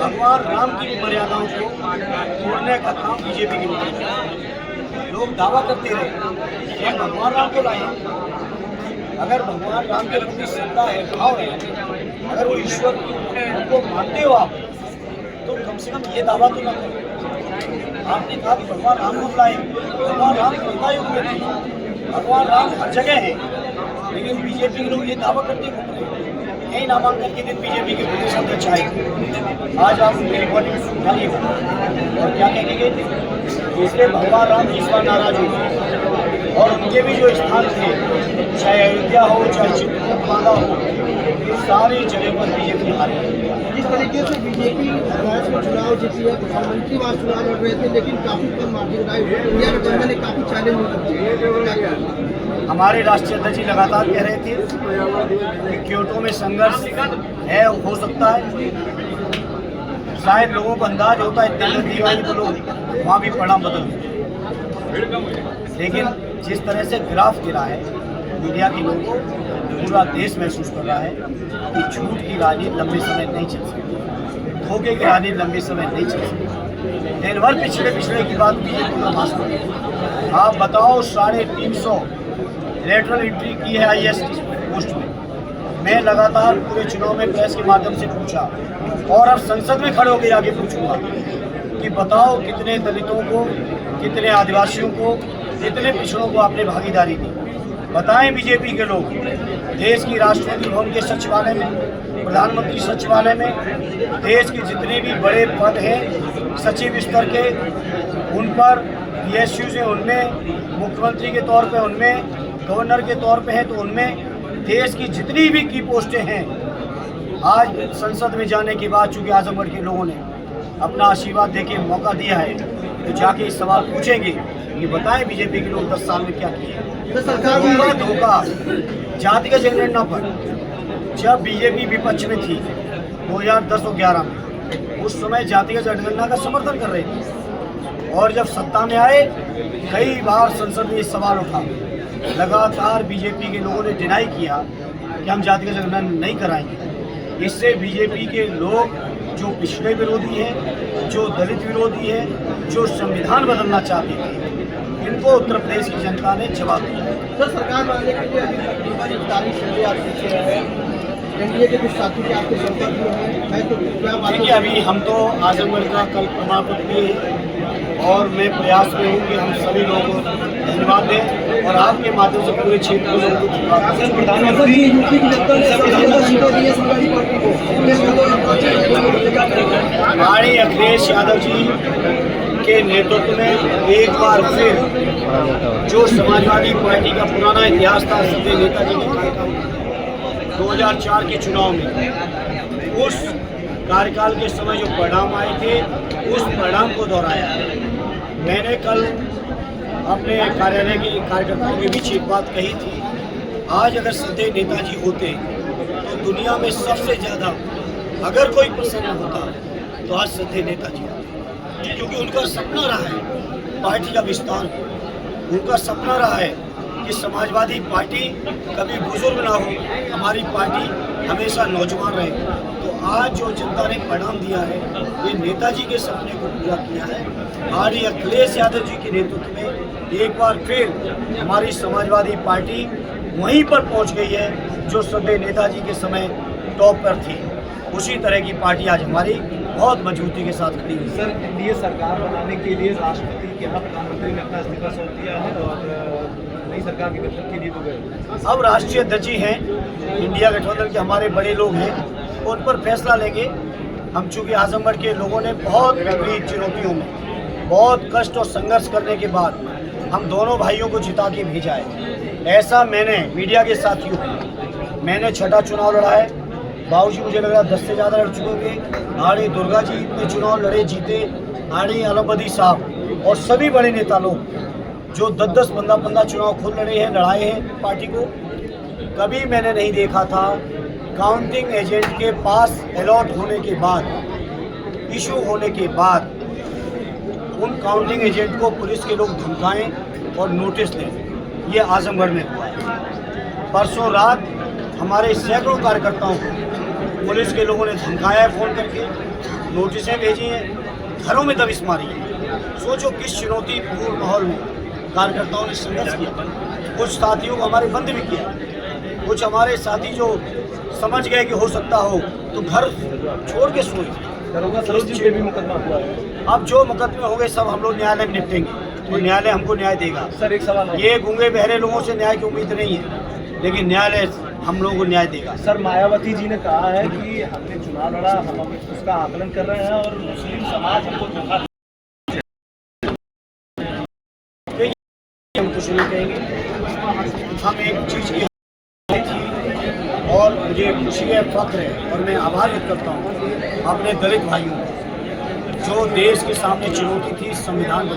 भगवान राम की भी मर्यादाओं को तोड़ने का काम बीजेपी की लोग करते हैं। लोग दावा करते रहे कि भगवान राम को लाए। अगर भगवान राम के प्रति श्रद्धा है, भाव है, अगर वो ईश्वर उनको मानते हो आप, तो कम से कम ये दावा तो न करो। आपने कहा कि भगवान राम को लाए। भगवान राम त्रेता युग में थे, भगवान राम हर जगह है, लेकिन बीजेपी के लोग ये दावा करते घूम रहे हैं। यही नामांकन के दिन बीजेपी के प्रदेश अध्यक्ष आए, आज आप उनकी रिकॉर्डिंग सुन लीजिए और क्या कहने गए थे, इसलिए भगवान राम जी इस बार नाराज हुए और उनके भी जो स्थान थे, चाहे अयोध्या हो चाहे चित्रकूट हो, सारी जगह पर बीजेपी हारी। जिस तरीके से बीजेपी राज्य में चुनाव जीती है, प्रधानमंत्री वहाँ चुनाव लड़ रहे थे, लेकिन काफी कम मार्जिन आई, इंडिया गठबंधन ने काफी चैलेंज। हमारे राष्ट्रीय अध्यक्ष जी लगातार कह रहे थे कि क्योटो में संघर्ष है, हो सकता है, शायद लोगों को अंदाज होता है इतने जल्दी आई तो लोग वहाँ भी परिणाम बदल देते। लेकिन जिस तरह से ग्राफ गिरा है, मीडिया के लोगों पूरा देश महसूस कर रहा है कि झूठ की राजनीति लंबे समय नहीं चल सकती, धोखे की राजनीति लंबे समय नहीं चल सकती। दिन भर पिछले की बात भी आप बताओ, 350 लेटरल एंट्री की है IAS पोस्ट में। मैं लगातार पूरे चुनाव में प्रेस के माध्यम से पूछा और अब संसद में खड़े होकर आगे पूछूंगा कि बताओ कितने दलितों को, कितने आदिवासियों को, कितने पिछड़ों को आपने भागीदारी दी। बताएं बीजेपी के लोग, देश की राष्ट्रपति भवन के सचिवालय में, प्रधानमंत्री सचिवालय में, देश के जितने भी बड़े पद हैं सचिव स्तर के, उन पर PSUs हैं, उनमें मुख्यमंत्री के तौर पे, उनमें गवर्नर के तौर पे हैं, तो उनमें देश की जितनी भी की पोस्टें हैं, आज संसद में जाने के बाद चूंकि आजमगढ़ के लोगों ने अपना आशीर्वाद देके मौका दिया है, तो जाके इस सवाल पूछेंगे कि बताएं बीजेपी के लोग 10 साल में क्या किए। तो सरकार धोखा जातिगत जनगणना पर जब बीजेपी विपक्ष में थी 2010 और 11 में, उस समय जातिगत जनगणना का समर्थन कर रहे थे और जब सत्ता में आए कई बार संसद में इस सवाल उठा, लगातार बीजेपी के लोगों ने डिनाई किया कि हम जातिगत जनगणना नहीं कराएंगे। इससे बीजेपी के लोग जो पिछड़े विरोधी हैं, जो दलित विरोधी हैं, जो संविधान बदलना चाहते थे, इनको उत्तर प्रदेश की जनता ने जवाब दिया। सर, सरकार बनाने के लिए अभी 40 एनडीए के कुछ साथी के आपके संपर्क में है, तो क्या बात देखिए, अभी हम तो आजमगढ़ का कल प्रमाण पत्र दिए और मैं प्रयास में हूँ कि हम सभी लोगों को धन्यवाद दें और आपके माध्यम से पूरे क्षेत्र के लोगों को आरडी अखिलेश यादव जी के नेतृत्व में एक बार फिर जो समाजवादी पार्टी का पुराना इतिहास था, सदैव नेताजी के कार्यकाल 2004 के चुनाव में, उस कार्यकाल के समय जो परिणाम आए थे, उस परिणाम को दोहराया। मैंने कल अपने कार्यालय के कार्यकर्ताओं के बीच एक बात कही थी, आज अगर सदैव नेताजी होते तो दुनिया में सबसे ज़्यादा अगर कोई प्रसन्न होता तो आज सदैव नेताजी होते, क्योंकि उनका सपना रहा है पार्टी का विस्तार, उनका सपना रहा है कि समाजवादी पार्टी कभी बुजुर्ग ना हो, हमारी पार्टी हमेशा नौजवान रहे। तो आज जो जनता ने परिणाम दिया है, ये नेताजी के सपने को पूरा किया है। आरडी अखिलेश यादव जी के नेतृत्व में एक बार फिर हमारी समाजवादी पार्टी वहीं पर पहुंच गई है जो सदैव नेताजी के समय टॉप पर थी। उसी तरह की पार्टी आज हमारी बहुत मजबूती के साथ खड़ी हुई। सर, एनडीए सरकार बनाने के लिए राष्ट्रपति के प्रधानमंत्री ने अपना इस्तीफा सौंप दिया है और नई सरकार के गठन के लिए तो गए। अब राष्ट्रीय अध्यक्ष जी हैं, इंडिया गठबंधन के हमारे बड़े लोग हैं, उन पर फैसला लेंगे। हम चूँकि आजमगढ़ के लोगों ने बहुत विपरीत चुनौतियों में बहुत कष्ट और संघर्ष करने के बाद हम दोनों भाइयों को जिता के भेजा है। ऐसा मैंने मीडिया के साथियों, मैंने 6ठा चुनाव लड़ा है। बाबूजी मुझे लग रहा है 10 से ज़्यादा लड़ चुके होंगे। आरडी दुर्गा जी ने चुनाव लड़े, जीते। आरडी अलमबदी साहब और सभी बड़े नेता लोग जो 10-10, 15-15 चुनाव खुद लड़े हैं, लड़ाए हैं पार्टी को। कभी मैंने नहीं देखा था काउंटिंग एजेंट के पास अलॉट होने के बाद, इशू होने के बाद उन काउंटिंग एजेंट को पुलिस के लोग धमकाएं और नोटिस दें। ये आजमगढ़ में हुआ है। परसों रात हमारे सैकड़ों कार्यकर्ताओं को पुलिस के लोगों ने धमकाया है फ़ोन करके, नोटिसें भेजी हैं, घरों में दबिश मारी है। सोचो किस चुनौतीपूर्ण माहौल में कार्यकर्ताओं ने संघर्ष किया। कुछ साथियों को हमारे बंद भी किया, कुछ हमारे साथी जो समझ गए कि हो सकता हो तो घर छोड़ के सोए। दरोगा सरोज जी पे भी मुकदमा हुआ है। अब जो मुकदमे हो गए सब हम लोग न्यायालय में निपटेंगे और न्यायालय हमको न्याय देगा। सर एक सवाल और। ये गूंगे बहरे लोगों से न्याय की उम्मीद नहीं है, लेकिन न्यायालय हम लोगों को न्याय देगा। सर मायावती जी ने कहा है कि हमने चुनाव लड़ा, हम अभी उसका आकलन कर रहे हैं और मुस्लिम समाज हमको धोखा। हम कुछ नहीं कहेंगे। हम एक चीज़ की थी और मुझे खुशी है, फख्र है और मैं आभार व्यक्त करता हूँ अपने दलित भाइयों को, जो देश के सामने चुनौती थी संविधान बचाने